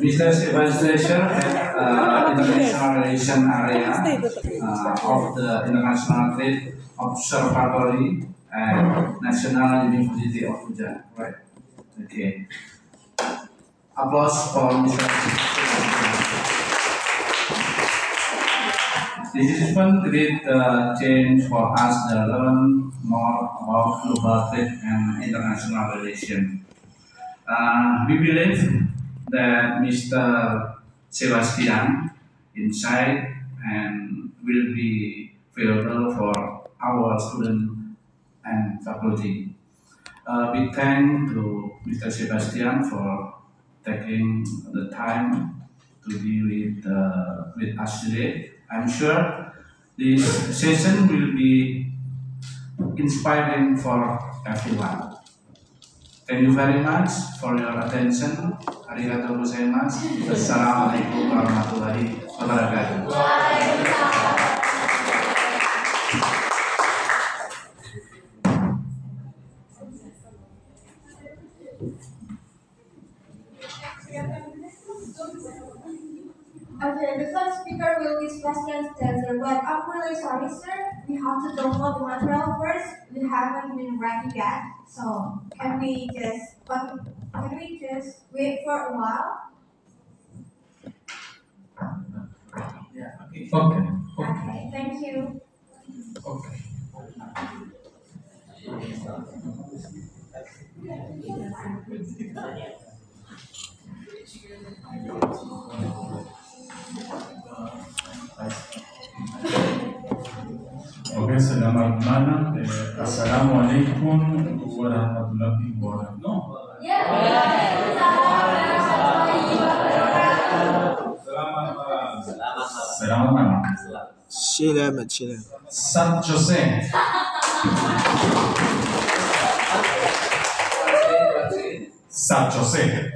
Mr. Sebastian at International Relation Area of the International Trade Observatory at National University of Puja. Right? Okay. Applause for Mr. This has been great change for us to learn more about global trade and international relations. We believe that Mr. Sebastian insight and will be available for our students and faculty. We thank to Mr. Sebastian for taking the time to be with us today. I'm sure this session will be inspiring for everyone. Thank you very much for your attention. Arigatou gozaimasu. Assalamualaikum warahmatullahi wabarakatuh. Okay, the first speaker will be Sebastian's dancer, but I'm really sorry, sir. We have to download the material first. We haven't been ready yet, so can we just wait for a while? Yeah. Okay. Okay, thank you. Okay. Oke, selamat malam. Assalamualaikum warahmatullahi wabarakatuh. Selamat malam. Selamat. San Jose. San Jose.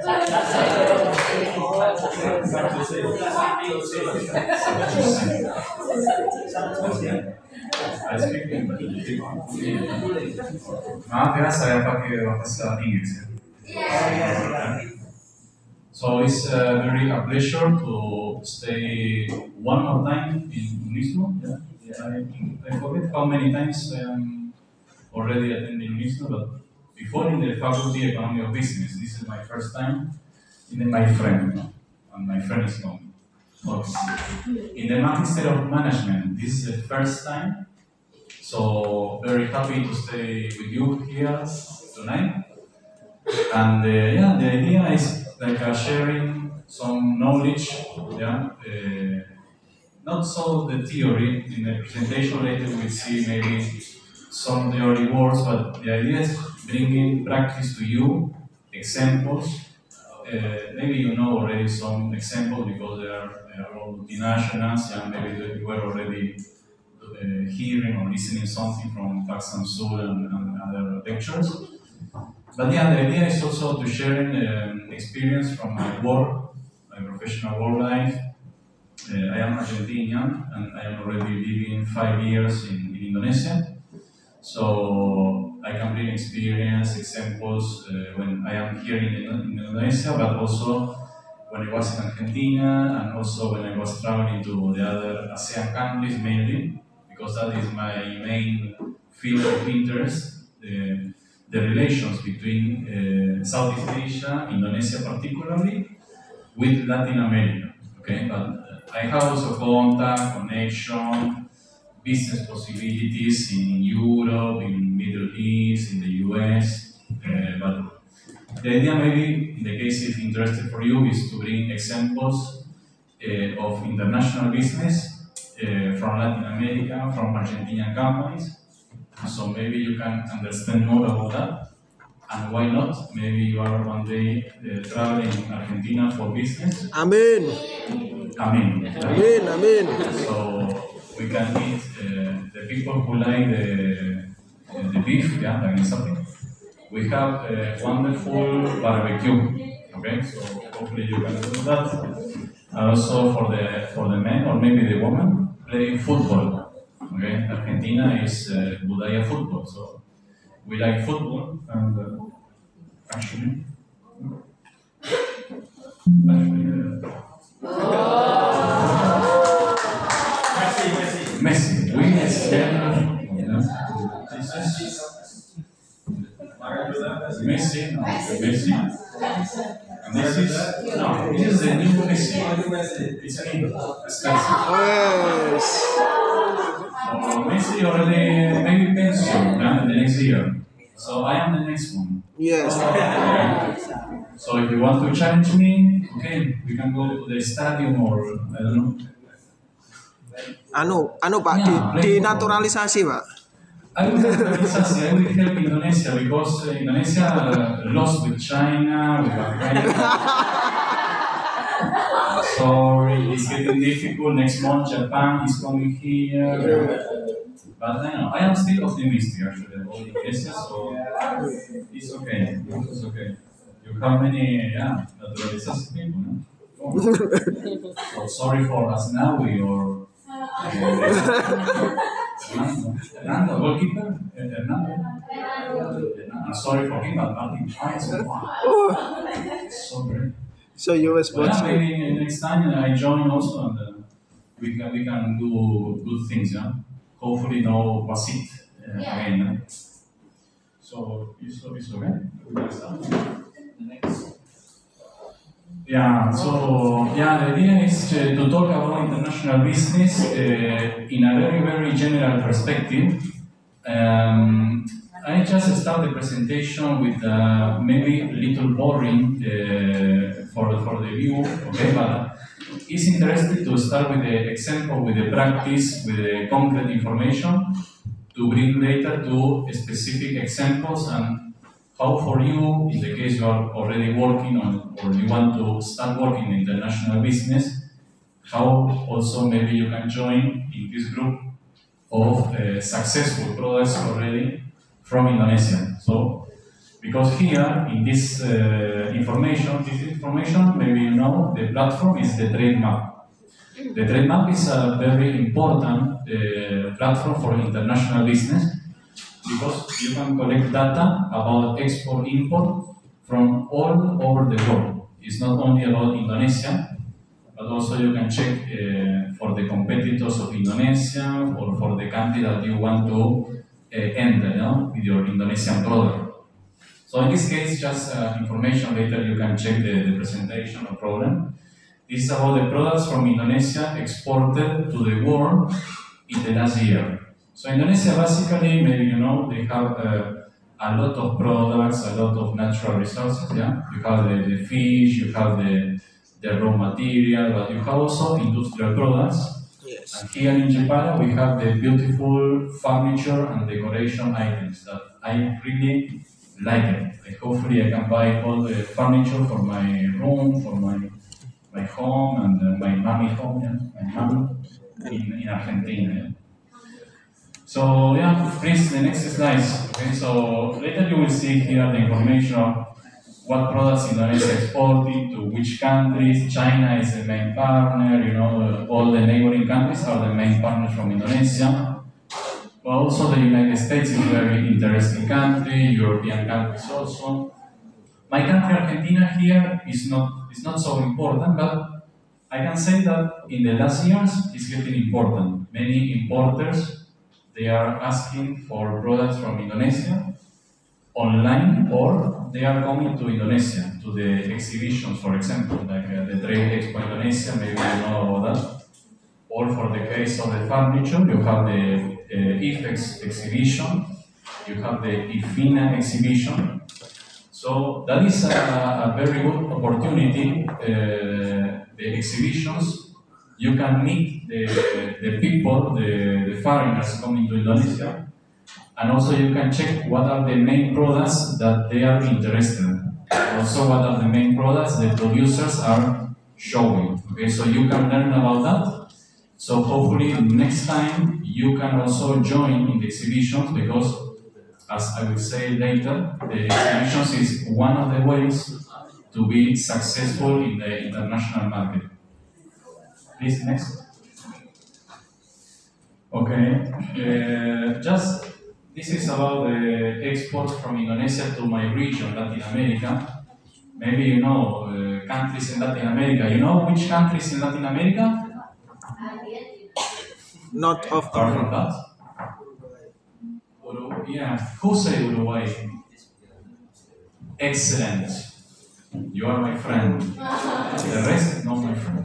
Maaf ya, saya pakai bahasa Inggris. So it's very a pleasure to stay one more time in Unismo. I forget how many times I am already attending Unismo, but before in the Faculty Economy of Business, this is my first time. In my friend, and my friend is known. In the Magister of Management, this is the first time. So very happy to stay with you here tonight. And the idea is like sharing some knowledge. Not so the theory. In the presentation later we'll see maybe some theory words, but the idea is bringing practice to you, examples. Maybe you know already some examples because they are all multinationals, and maybe you were already hearing or listening something from Fax and Sul and other lectures. But the idea is also to share experience from my work, my professional work life. I am Argentinian and I am already living 5 years in Indonesia. So I can bring experience, examples when I am here in Indonesia, but also when I was in Argentina, and also when I was traveling to the other ASEAN countries mainly, because that is my main field of interest, the relations between Southeast Asia, Indonesia particularly, with Latin America. Okay, but I have also contact, connection, business possibilities in Europe, in Middle East, in the US, but the idea maybe, in the case if interested for you, is to bring examples of international business from Latin America, from Argentinian companies, so maybe you can understand more about that, and why not, maybe you are one day traveling in Argentina for business. Amin. So we can meet the people who like the beef, like something. We have a wonderful barbecue, okay? So hopefully you can do that. And also for the men or maybe the woman, playing football. Okay, Argentina is budaya football, so we like football and actually. Messi. We spell Messi. No, Messi. And this is the new Messi. It's me. Yes. So Messi already maybe pension the next year. So I am the next one. Yes. So if you want to challenge me, okay, we can go to the stadium or I don't know. Anu Pak, dinaturalisasi Pak. I will help Indonesia because Indonesia lost with China, with Africa. Sorry, it's getting difficult. Next month, Japan is coming here. But I know, I am still optimistic actually about Indonesia, so it's okay. It's okay. You have many, naturalized people, no? So sorry for Asnawi or Hernando, goalkeeper. Hernando. I'm sorry for him, but Martin tries. So great. So you was watching. Maybe next time I join also, and we can do good things. Yeah. Hopefully, no wasit again. So it's okay. The next. Yeah. So the idea is to talk about international business in a very general perspective. I just start the presentation with maybe a little boring for the view, okay? But it's interesting to start with the example, with the practice, with the concrete information, to bring later to specific examples and how for you, in the case you are already working on or you want to start working in international business, how also maybe you can join in this group of successful products already from Indonesia. So, because here in this information, maybe you know, the platform is the trade map. The trade map is a very important platform for international business because you can collect data about export-import from all over the world. It's not only about Indonesia, but also you can check for the competitors of Indonesia or for the country that you want to enter with your Indonesian product. So in this case, just information later you can check the presentation, no problem. This is about the products from Indonesia exported to the world in the last year. So Indonesia basically, maybe you know, they have a lot of products, a lot of natural resources, yeah? You have the fish, you have the raw material, but you have also industrial products. Yes. And here in Japan, we have the beautiful furniture and decoration items that I really like it. Hopefully I can buy all the furniture for my room, for my home, and my mommy home, yeah? My mom in Argentina. Yeah? So please, the next slides. Okay, so later you will see here the information of what products Indonesia exported to which countries. China is the main partner, you know, all the neighboring countries are the main partners from Indonesia. But also the United States is a very interesting country, European countries also. My country, Argentina, here is not so important, but I can say that in the last years it's getting important. Many importers, they are asking for products from Indonesia online, or they are coming to Indonesia, to the exhibitions, for example, like the Trade Expo Indonesia, maybe you know about that. Or for the case of the furniture, you have the IFEX exhibition, you have the IFINA exhibition. So that is a very good opportunity. The exhibitions, you can meet the people, the foreigners coming to Indonesia, and also you can check what are the main products that they are interested in. Also what are the main products the producers are showing. Okay, so you can learn about that. So hopefully next time you can also join in the exhibitions, because as I will say later, the exhibitions is one of the ways to be successful in the international market. Please, next. Okay, this is about the export from Indonesia to my region, Latin America. maybe you know countries in Latin America. You know which countries in Latin America? Not of Apart from that? Yeah, who say Uruguay? Excellent. You are my friend. The rest, not my friend.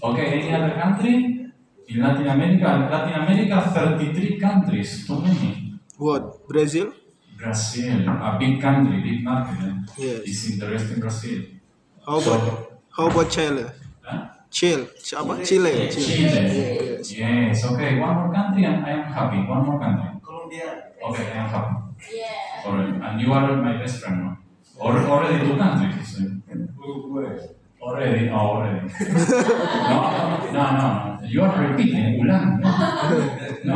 Okay, any other country? In Latin America? Latin America, 33 countries. Too many. what? Brazil? Brazil, a big country, big market. Yes. It's interesting Brazil. How about Chile? Huh? Chile. Apa? Chile. Chile. Yes. Yes, okay, one more country and I am happy. One more country. Okay, I am happy. Yeah. Alright, and you are my best friend, no? Already two countries. Already, already. No. You are repeating, Ulan. No,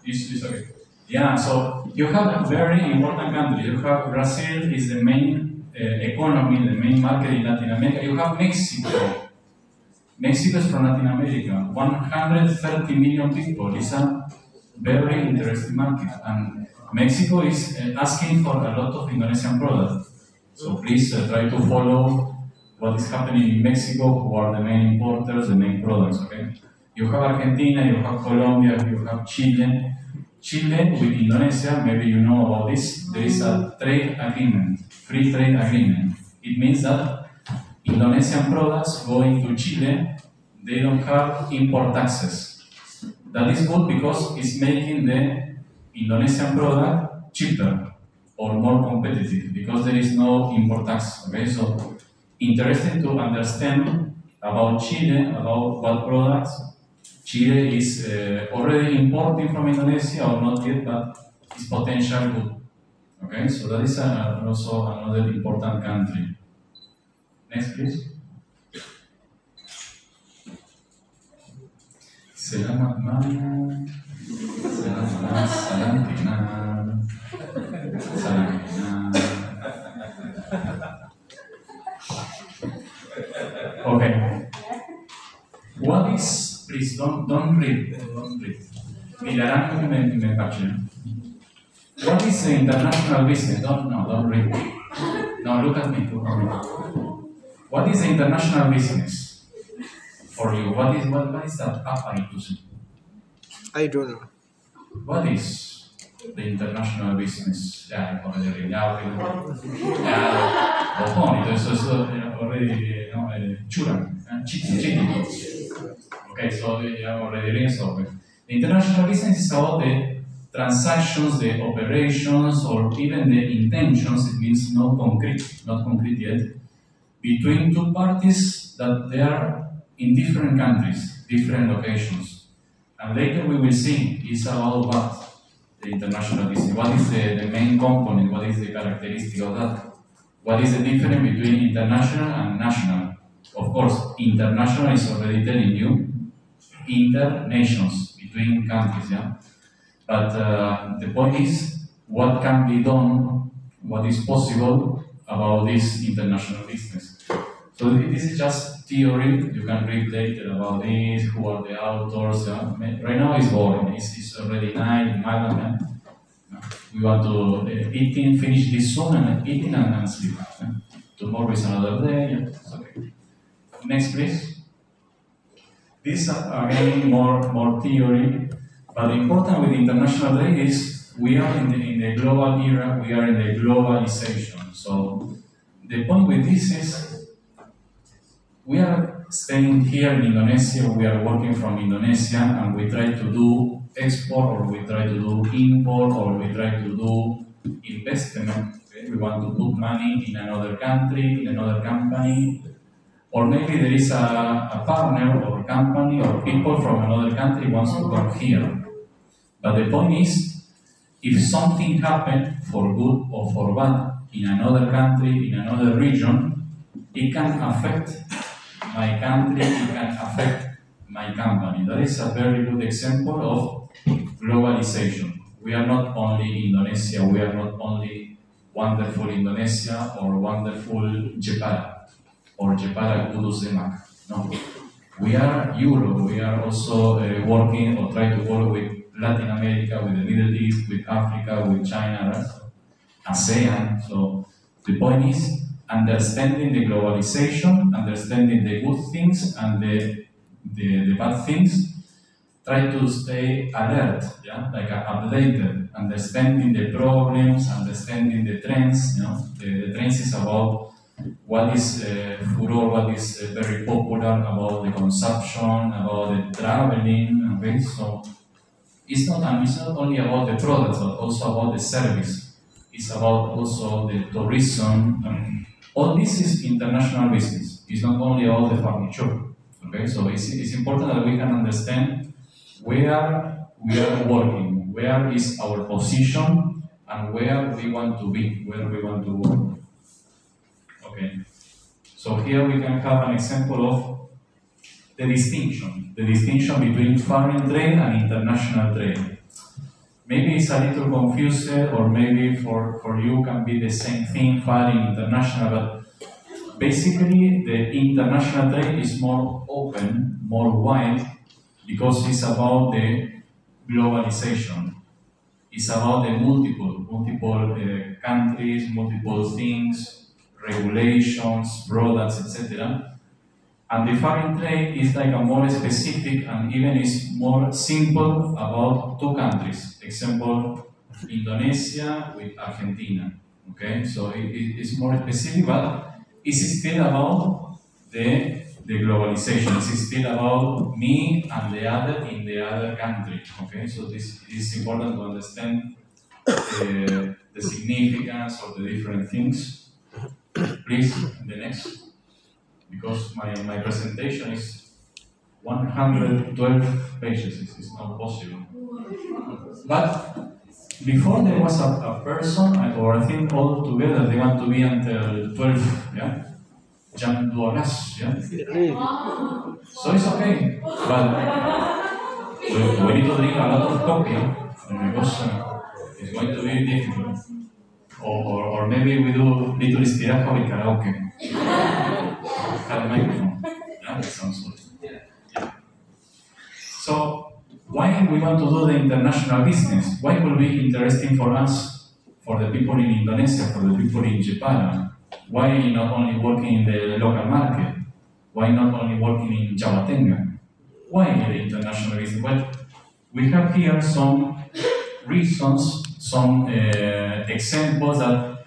it's okay. Yeah, so you have a very important country. You have Brazil is the main economy, the main market in Latin America. You have Mexico. Mexico is from Latin America. 130 million people. It's a very interesting market. And Mexico is asking for a lot of Indonesian products. So please try to follow what is happening in Mexico, who are the main importers, the main products, okay? You have Argentina, you have Colombia, you have Chile. Chile with Indonesia, maybe you know about this, there is a trade agreement, free trade agreement. It means that Indonesian products going to Chile, they don't have import taxes. That is good because it's making the Indonesian product cheaper or more competitive because there is no import tax. Okay, so interesting to understand about Chile, about what products Chile is already importing from Indonesia or not yet, but it's potential good. Okay, so that is also another important country. Next, please. Selamat malam. Selamat malam. Salam kenal. Salam kenal. Okay. What is? Please don't read. Don't read. Mirarán me capture. What is the international business? Don't read. No, look at me. What is the international business for you? What is that? Apa itu sih? I don't know. What is the international business? Ya, already curang, cheating. Okay, so already resolved. The international business is about the transactions, the operations, or even the intentions. It means not concrete yet, between two parties that they are in different countries, different locations. And later we will see it's about what the international business. What is the main component? What is the characteristic of that? What is the difference between international and national? Of course, international is already telling you inter-nations, between countries, yeah? But the point is, what can be done, what is possible about this international business. So this is just theory, you can read later about this, who are the authors. Yeah? Right now it's boring, it's already 9 in Ireland. Yeah? We want to finish this soon and eating and sleep. Yeah? Tomorrow is another day, yeah? It's okay. Next please. This is again more theory, but the important with international trade is we are in the global era, we are in the globalization. So the point with this is we are staying here in Indonesia, we are working from Indonesia, and we try to do export, or we try to do import, or we try to do investment. Okay? We want to put money in another country, in another company. Or maybe there is a partner or company or people from another country wants to come here. But the point is, if something happened for good or for bad in another country, in another region, it can affect my country, it can affect my company. That is a very good example of globalization. We are not only Indonesia, we are not only wonderful Indonesia or wonderful Japan. Or Jepara Kudus Demak. No. We are Europe, we are also working or try to work with Latin America, with the Middle East, with Africa, with China, right? ASEAN. So The point is understanding the globalization, understanding the good things and the bad things. Try to stay alert, yeah, like updated, understanding the problems, understanding the trends. You know, the trends is about what is furor, what is very popular, about the consumption, about the traveling. Okay, so it's not only about the products, but also about the service. It's about also the tourism. All this is international business. It's not only about the furniture. Okay, so it's important that we can understand where we are working, where is our position, and where we want to be, where we want to work. Okay, so here we can have an example of the distinction between foreign trade and international trade. Maybe it's a little confused, or maybe for you can be the same thing, foreign, international, but basically the international trade is more open, more wide, because it's about the globalization. It's about the multiple countries, multiple things, regulations, products, etc. And the foreign trade is like a more specific and even is more simple about two countries. Example, Indonesia with Argentina. Okay, so it's more specific, but it's still about the globalization. It's still about me and the other in the other country. Okay, so this is important to understand the significance of the different things. Please, the next. Because my presentation is 112 pages, it's not possible. But before there was a person, or I think all together they want to be until 12, yeah? Jam 12, yeah? So it's okay, but we need to drink a lot of coffee, because it's going to be difficult. Or maybe we do little istiraha with karaoke. At the microphone. Yeah, that sounds good. Yeah. So, why we want to do the international business? Why will be interesting for us, for the people in Indonesia, for the people in Japan? Why not only working in the local market? Why not only working in Jawatenga? Why the international business? Well, we have here some reasons, some examples that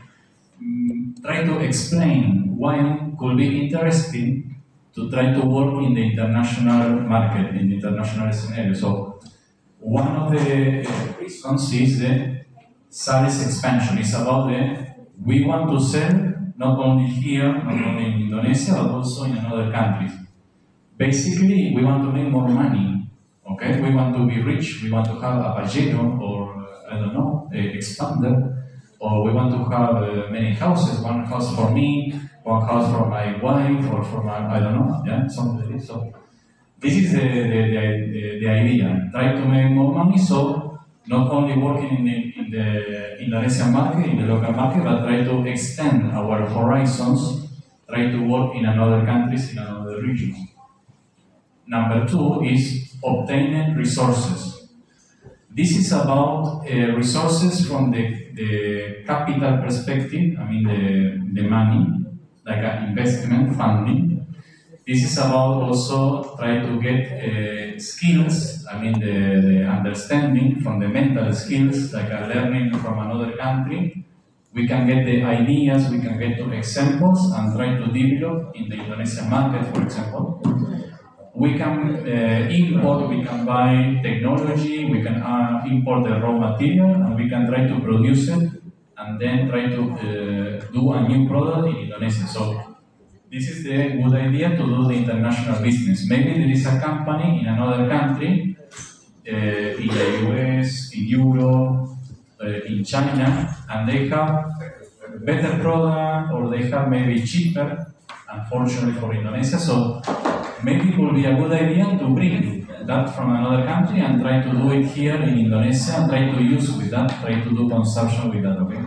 try to explain why it could be interesting to try to work in the international market, in the international scenario. So one of the reasons is the sales expansion. It's about we want to sell not only here, not only in Indonesia, but also in other countries. Basically, we want to make more money. Okay, we want to be rich. We want to have a Pajero or I don't know, expander. Or we want to have many houses, one house for me, one house for my wife, or for my, I don't know, yeah, something like this. So this is the idea. Try to make more money, so not only working in the Indonesian market, in the local market, but try to extend our horizons, try to work in another countries, in another regions. Number two is obtaining resources. This is about resources from the capital perspective, I mean the money, like an investment funding. This is about also trying to get skills, I mean the understanding from the mental skills, like learning from another country. We can get the ideas, we can get to examples and try to develop in the Indonesian market, for example. We can import, we can buy technology, we can import the raw material, and we can try to produce it, and then try to do a new product in Indonesia. So this is the good idea to do the international business. Maybe there is a company in another country, in the US, in Europe, in China, and they have better product, or they have maybe cheaper, unfortunately for Indonesia. So maybe it will be a good idea to bring that from another country and try to do it here in Indonesia, and try to use with that, try to do consumption with that, okay?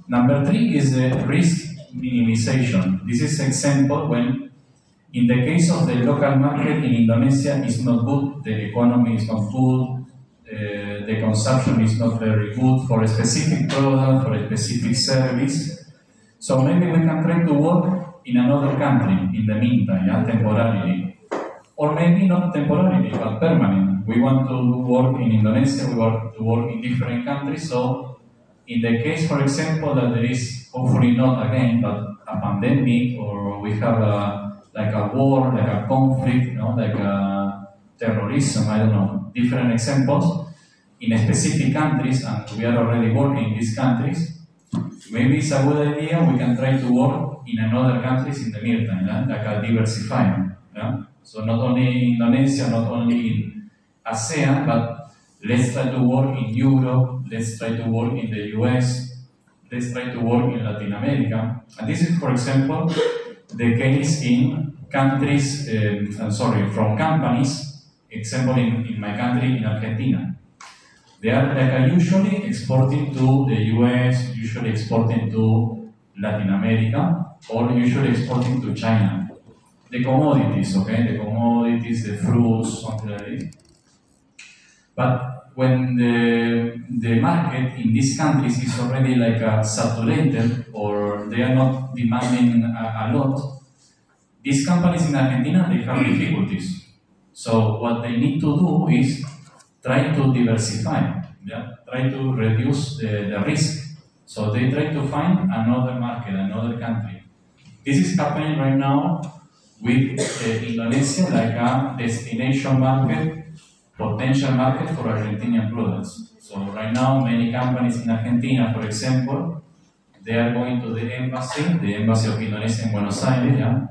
Number three is the risk minimization. This is example when, in the case of the local market in Indonesia, is not good, the economy is not good, the the consumption is not very good for a specific product, for a specific service. So maybe we can try to work in another country in the meantime, yeah, temporarily. Or maybe not temporarily, but permanent. We want to work in Indonesia, we want to work in different countries. So in the case, for example, that there is hopefully not again, but a pandemic, or we have like a war, like a conflict, you know, like a terrorism, I don't know, different examples in specific countries, and we are already working in these countries. Maybe it's a good idea, we can try to work in another countries in the meantime, yeah? Like a diversifying. Yeah? So not only in Indonesia, not only in ASEAN, but let's try to work in Europe, let's try to work in the US, let's try to work in Latin America. And this is, for example, the case in countries, from companies, example in my country, in Argentina. They are like usually exporting to the US, usually exporting to Latin America, or usually exporting to China. The commodities, okay? The commodities, the fruits, something like this. But when the market in these countries is already like saturated, or they are not demanding a lot, these companies in Argentina, they have difficulties. So what they need to do is try to diversify, yeah? Try to reduce the risk. So they try to find another market, another country. This is happening right now with Indonesia, like a destination market, potential market for Argentinian products. So right now, many companies in Argentina, for example, they are going to the embassy of Indonesia in Buenos Aires. Yeah,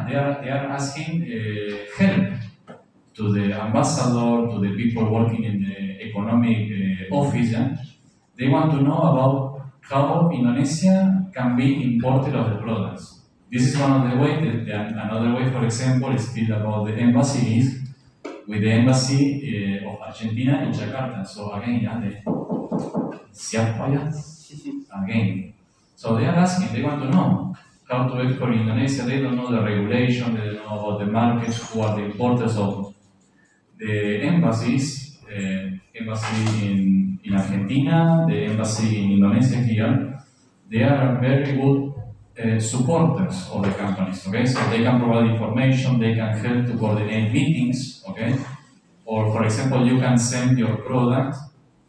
they are asking help to the ambassador, to the people working in the economic office. Yeah? They want to know about how Indonesia can be imported of the products. This is one of the ways. Another way, for example, is still about the embassy is with the embassy of Argentina in Jakarta. So again, again. So they are asking, they want to know how to export in Indonesia. They don't know the regulation, they don't know about the markets, who are the importers of the embassies, embassy in Argentina, the embassy in Indonesia here. They are very good supporters of the companies, okay? So they can provide information, they can help to coordinate meetings, okay? Or for example, you can send your product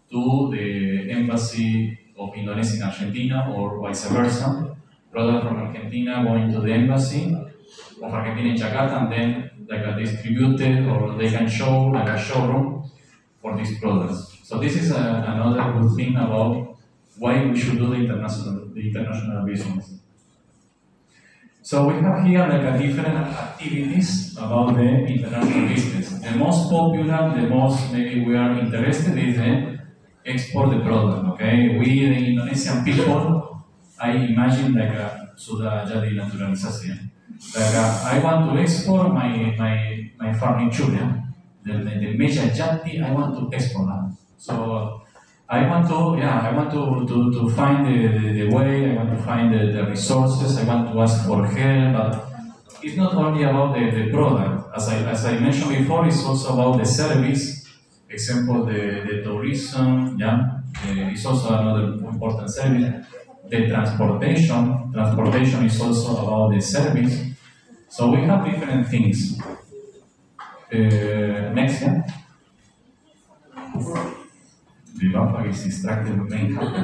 to the embassy of Indonesia in Argentina, or vice versa. Product from Argentina going to the embassy of Argentina in Jakarta, and then like a distributed, or they can show like a showroom for these products. So this is another good thing about why we should do the international business. So we have here like a different activities about the international business. The most popular, the most maybe we are interested is the export the product. Okay, we the Indonesian people, I imagine like sudah jadi naturalisasi. Like I want to export my furniture, yeah? The meja jati I want to export. So I want to find the way, I want to find the resources, I want to ask for help, but it's not only about the product. As I mentioned before, it's also about the service. Example, the tourism, yeah, is also another important service. The transportation is also about the service. So we have different things. Next, yeah. The Papa is distracted with main happy.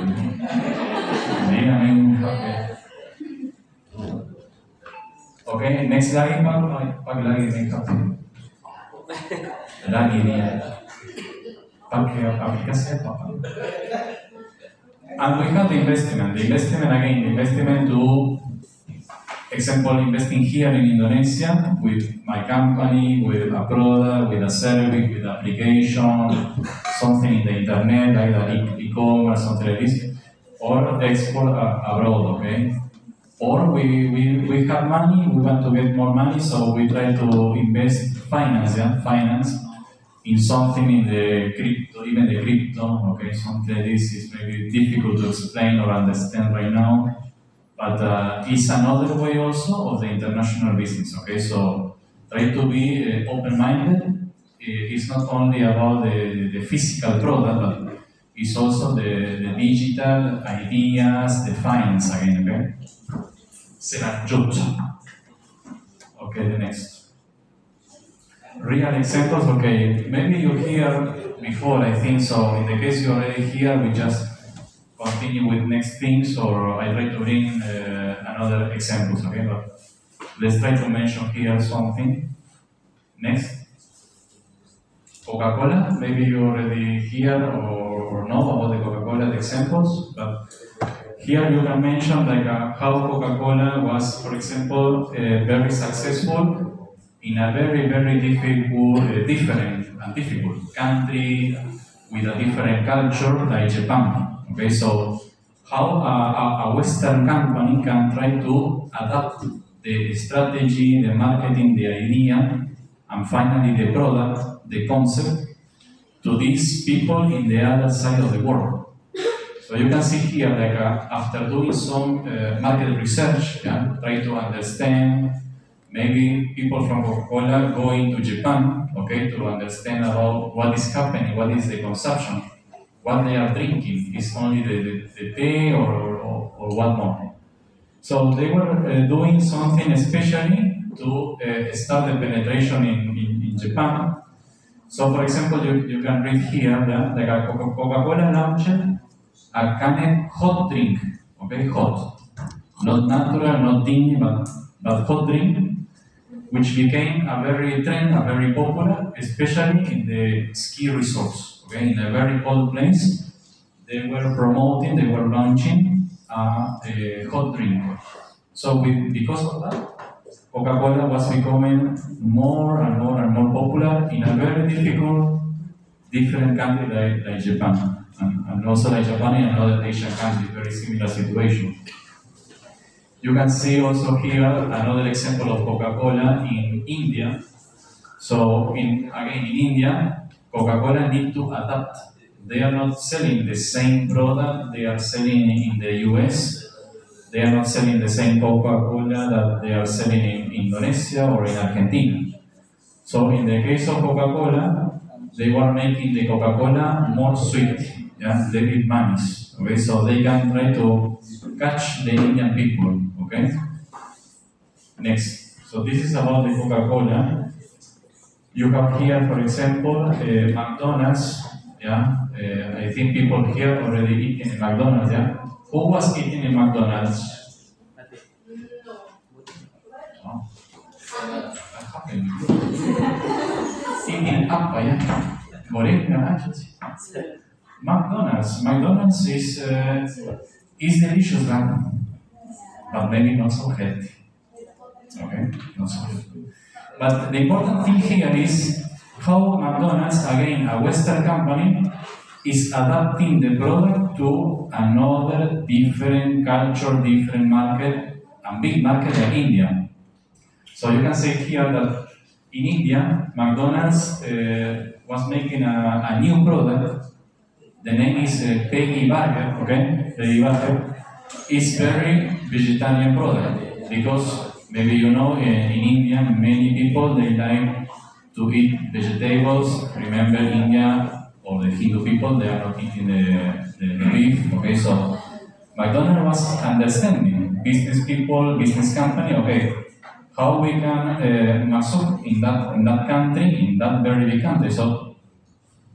Okay, next lagi pag lagi main happy. Lagi niya. Pakai aplikasi apa? And we have the investment. The investment to example, investing here in Indonesia with my company, with a product, with a service, with application, something in the internet, like the e-commerce, something like this, or export abroad, okay? Or we have money, we want to get more money, so we try to invest finance in something in the crypto, even the crypto, okay? Something like this is maybe difficult to explain or understand right now. But it's another way also of the international business, okay? So try to be open-minded. It's not only about the physical product, but it's also the digital ideas, the finance again, okay? Selanjut. Okay, the next. Real examples, okay, maybe you hear before, I think so. In the case you already hear, we just continue with next things, or I try to bring another examples, okay? But let's try to mention here something. Next. Coca-Cola, maybe you already hear or know about the Coca-Cola examples, but here you can mention like how Coca-Cola was, for example, very successful in a very, very different and difficult country with a different culture like Japan. Okay, so how a Western company can try to adapt the strategy, the marketing, the idea, and finally the product, the concept, to these people in the other side of the world. So you can see here, like after doing some market research, yeah, try to understand, maybe people from Coca-Cola going to Japan, okay, to understand about what is happening, what is the consumption, what they are drinking, is only the tea or what more. So they were doing something especially to start the penetration in Japan. So for example, you can read here that like a Coca-Cola launched a canned hot drink, okay, hot, not natural, not dingy, but hot drink, which became a very trend, a very popular, especially in the ski resorts, okay, in a very cold place. They were promoting, they were launching a hot drink. So because of that, Coca-Cola was becoming more and more and more popular in a very difficult, different country like Japan. And also like Japan and other Asian countries, very similar situation. You can see also here another example of Coca-Cola in India. So again in India, Coca-Cola need to adapt. They are not selling the same product they are selling in the US. They are not selling the same Coca-Cola that they are selling in Indonesia or in Argentina. So in the case of Coca-Cola, they were making the Coca-Cola more sweet, yeah, they did manish, okay, so they can try to catch the Indian people, okay. Next, so this is about the Coca-Cola. You have here, for example, McDonald's, yeah, I think people here already eating in McDonald's, yeah. Who was eating in McDonald's? Oh. Eating apa ya? Boleh nggak aja sih? McDonald's is delicious, right? But maybe not so healthy. Okay, not so healthy. But the important thing here is how McDonald's, again a Western company, is adapting the product to another different culture, different market, and big market like India. So you can say here that in India, McDonald's was making a new product. The name is Peggy Burger, okay? Peggy Burger. It's very vegetarian product because maybe you know in India many people they like to eat vegetables. Remember India or the Hindu people they are not eating the beef, okay? So McDonald's was understanding business people, business company, okay? How we can masuk in that country, in that very big country. So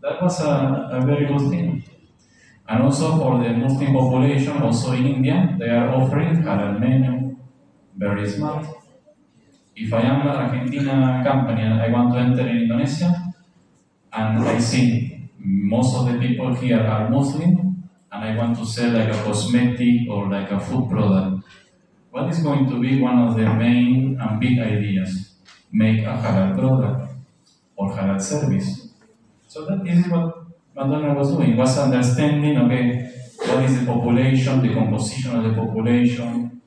that was a very good thing. And also for the Muslim population, also in India, they are offering halal menu, very smart. If I am an Argentina company and I want to enter in Indonesia, and I see most of the people here are Muslim, and I want to sell like a cosmetic or like a food product, what is going to be one of the main and big ideas? Make a halal product or halal service. So this is what McDonald's was doing, was understanding, okay, what is the population, the composition of the population,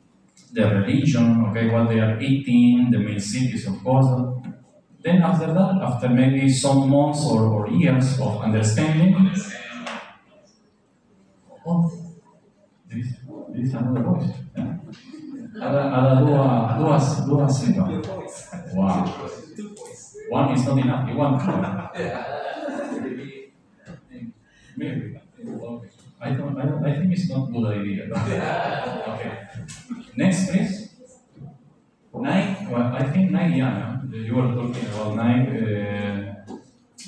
the religion, okay, what they are eating, the main cities, of course. Then after that, after maybe some months or years of understanding, oh, this is another voice. Yeah? Ada dua sih, Pak. Wow. one is not enough. You want more. Maybe. Okay. I think it's not a good idea. Okay. Next, please. Nike. Well, I think Nike. Yeah, you were talking about Nike,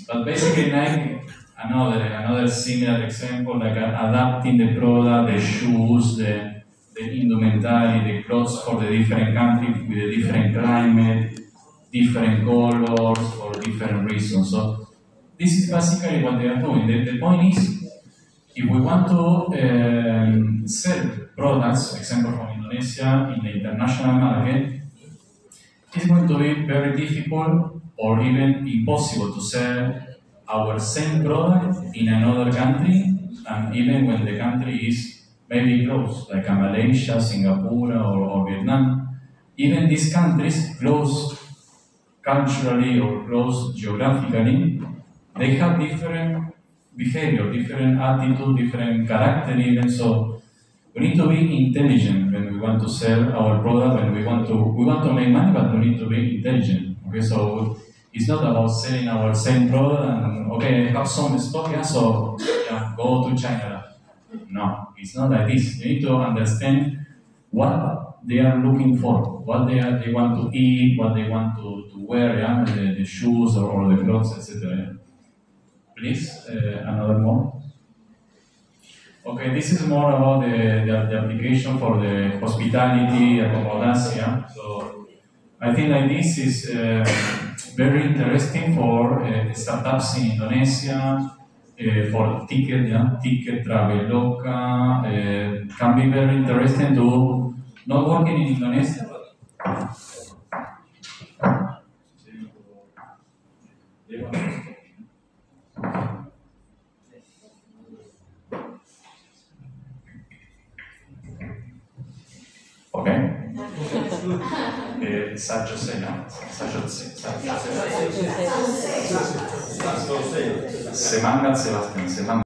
but basically Nike. Another similar example, like adapting the product, the shoes, the indumentary, the clothes for the different countries with a different climate, different colors, for different reasons. So this is basically what they are doing. The point is, if we want to sell products, example from Indonesia, in the international market, it's going to be very difficult or even impossible to sell our same product in another country, and even when the country is maybe close, like Malaysia, Singapore, or Vietnam. Even these countries, close culturally or close geographically, they have different behavior, different attitude, different character even. So we need to be intelligent when we want to sell our product, when we want to make money, but we need to be intelligent. Okay, so it's not about selling our same product and okay, I have some stock, yeah, so yeah, go to China. No, it's not like this. You need to understand what they are looking for, what they want to eat, what they want to wear, yeah, the shoes or the clothes, etc. Please, another more. Okay, this is more about the application for the hospitality, accommodation. Yeah? So I think like this is very interesting for startups in Indonesia, for ticket, yeah? Ticket, Traveloka, can be very interesting to not working in Indonesia, but okay. Saggio segno. Semangat Sebastian.